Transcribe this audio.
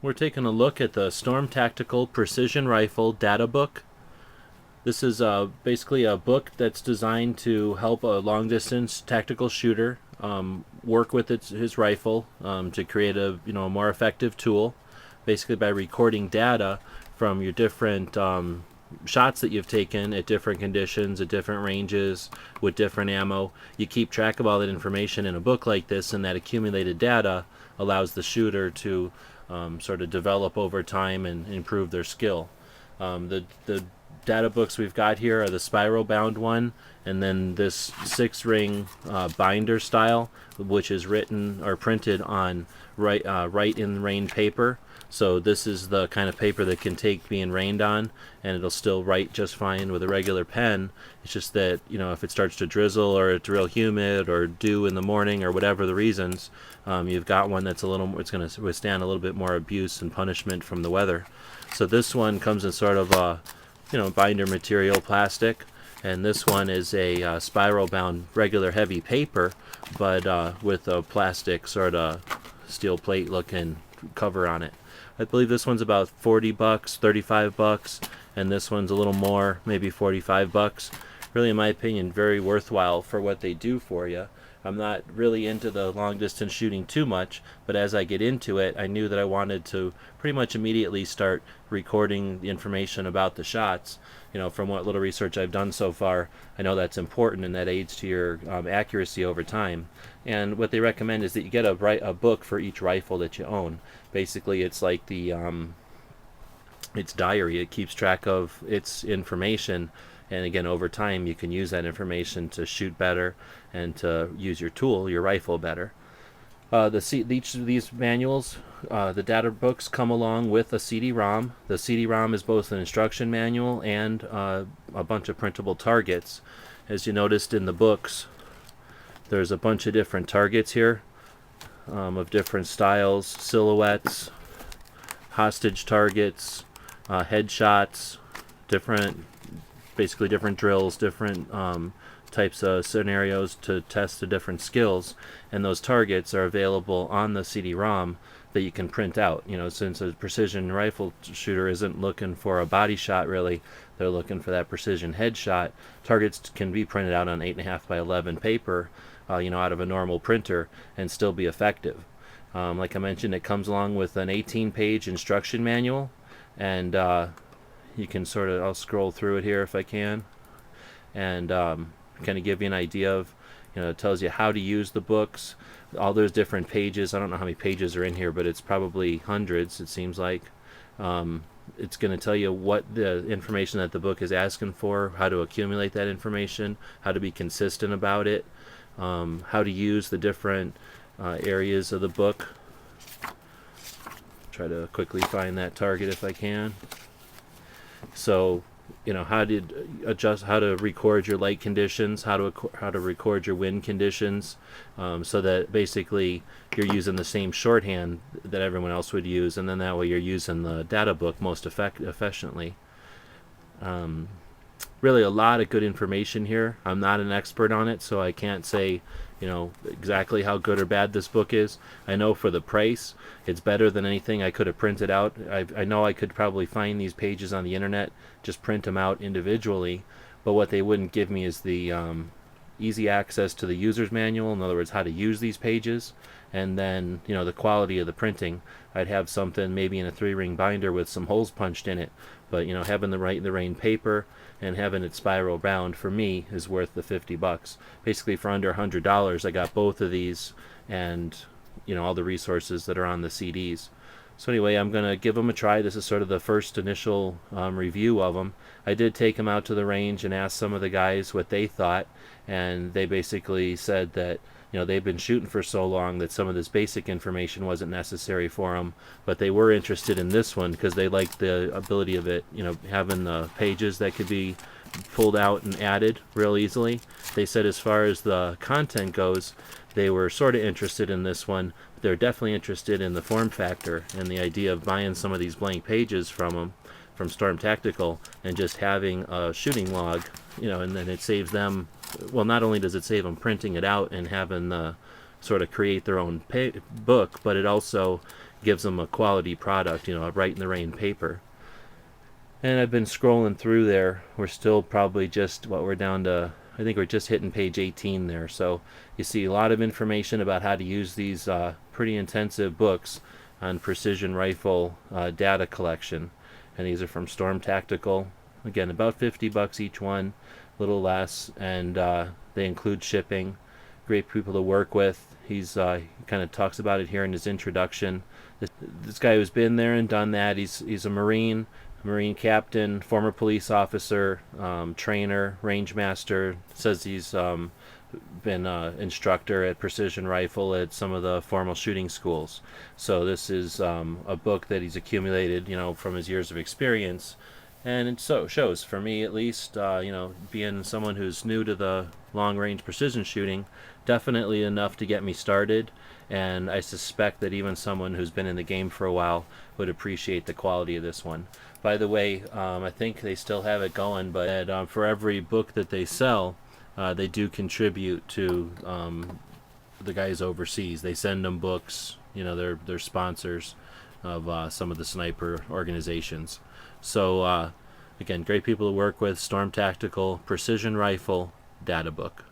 We're taking a look at the Storm Tactical Precision Rifle Data Book. This is basically a book that's designed to help a long-distance tactical shooter work with his rifle to create a more effective tool, basically by recording data from your different shots that you've taken at different conditions, at different ranges, with different ammo. You keep track of all that information in a book like this, and that accumulated data allows the shooter to sort of develop over time and improve their skill. The data books we've got here are the spiral bound one, and then this 6-ring binder style, which is written or printed on right in rain paper. So this is the kind of paper that can take being rained on, and it'll still write just fine with a regular pen. It's just that, if it starts to drizzle or it's real humid or dew in the morning or whatever the reasons, you've got one that's it's going to withstand a little bit more abuse and punishment from the weather. So this one comes in sort of a binder material plastic, and this one is a spiral bound regular heavy paper, but with a plastic sort of steel plate looking cover on it. I believe this one's about $40, $35, and this one's a little more, maybe $45. Really, in my opinion, very worthwhile for what they do for you. I'm not really into the long distance shooting too much, but as I get into it, I knew that I wanted to pretty much immediately start recording the information about the shots. From what little research I've done so far, I know that's important, and that aids to your accuracy over time. And what they recommend is that you get a book for each rifle that you own. Basically, it's like its diary. It keeps track of its information, and again, over time, you can use that information to shoot better and to use your tool, your rifle, better. Each of these manuals, the data books, come along with a CD-ROM. The CD-ROM is both an instruction manual and a bunch of printable targets. As you noticed in the books, there's a bunch of different targets here of different styles, silhouettes, hostage targets, headshots, basically different drills, different types of scenarios to test the different skills, and those targets are available on the CD-ROM that you can print out. Since a precision rifle shooter isn't looking for a body shot really, they're looking for that precision headshot. Targets can be printed out on 8.5 by 11 paper, out of a normal printer, and still be effective. Like I mentioned, it comes along with an 18-page instruction manual, and you can I'll scroll through it here if I can, and kind of give you an idea of, it tells you how to use the books, all those different pages. I don't know how many pages are in here, but it's probably hundreds, it seems like. It's going to tell you what the information that the book is asking for, how to accumulate that information, how to be consistent about it, how to use the different areas of the book. Try to quickly find that target if I can. So, how to adjust, how to record your light conditions, how to record your wind conditions, so that basically you're using the same shorthand that everyone else would use, and then that way you're using the data book most efficiently. Really a lot of good information here. I'm not an expert on it, so I can't say exactly how good or bad this book is. I know for the price, it's better than anything I could have printed out. I know I could probably find these pages on the internet, just print them out individually, but what they wouldn't give me is the easy access to the user's manual, in other words, how to use these pages, and then the quality of the printing. I'd have something maybe in a 3-ring binder with some holes punched in it, but having the rain paper and having it spiral bound, for me, is worth the $50. Basically, for under $100, I got both of these and all the resources that are on the CDs. So anyway, I'm gonna give them a try. This is sort of the first initial review of them. I did take them out to the range and ask some of the guys what they thought, and they basically said that they've been shooting for so long that some of this basic information wasn't necessary for them, but they were interested in this one because they liked the ability of it, having the pages that could be pulled out and added real easily. They said as far as the content goes, they were sort of interested in this one. They're definitely interested in the form factor and the idea of buying some of these blank pages from them, from Storm Tactical, and just having a shooting log, and then it saves them. Well, not only does it save them printing it out and having the sort of create their own book, but it also gives them a quality product, a right in the rain paper. And I've been scrolling through there. We're still probably just we're down to, I think we're just hitting page 18 there. So you see a lot of information about how to use these pretty intensive books on precision rifle data collection. And these are from Storm Tactical. Again, about $50 each one, a little less, and they include shipping. Great people to work with. He kind of talks about it here in his introduction. This guy who's been there and done that. He's a Marine captain, former police officer, trainer, range master. Says he's been instructor at precision rifle at some of the formal shooting schools. So this is a book that he's accumulated, from his years of experience. And it shows, for me at least, being someone who's new to the long-range precision shooting, definitely enough to get me started. And I suspect that even someone who's been in the game for a while would appreciate the quality of this one. By the way, I think they still have it going, but for every book that they sell, they do contribute to the guys overseas. They send them books. They're sponsors of some of the sniper organizations. So again, great people to work with. Storm Tactical Precision Rifle Data Book.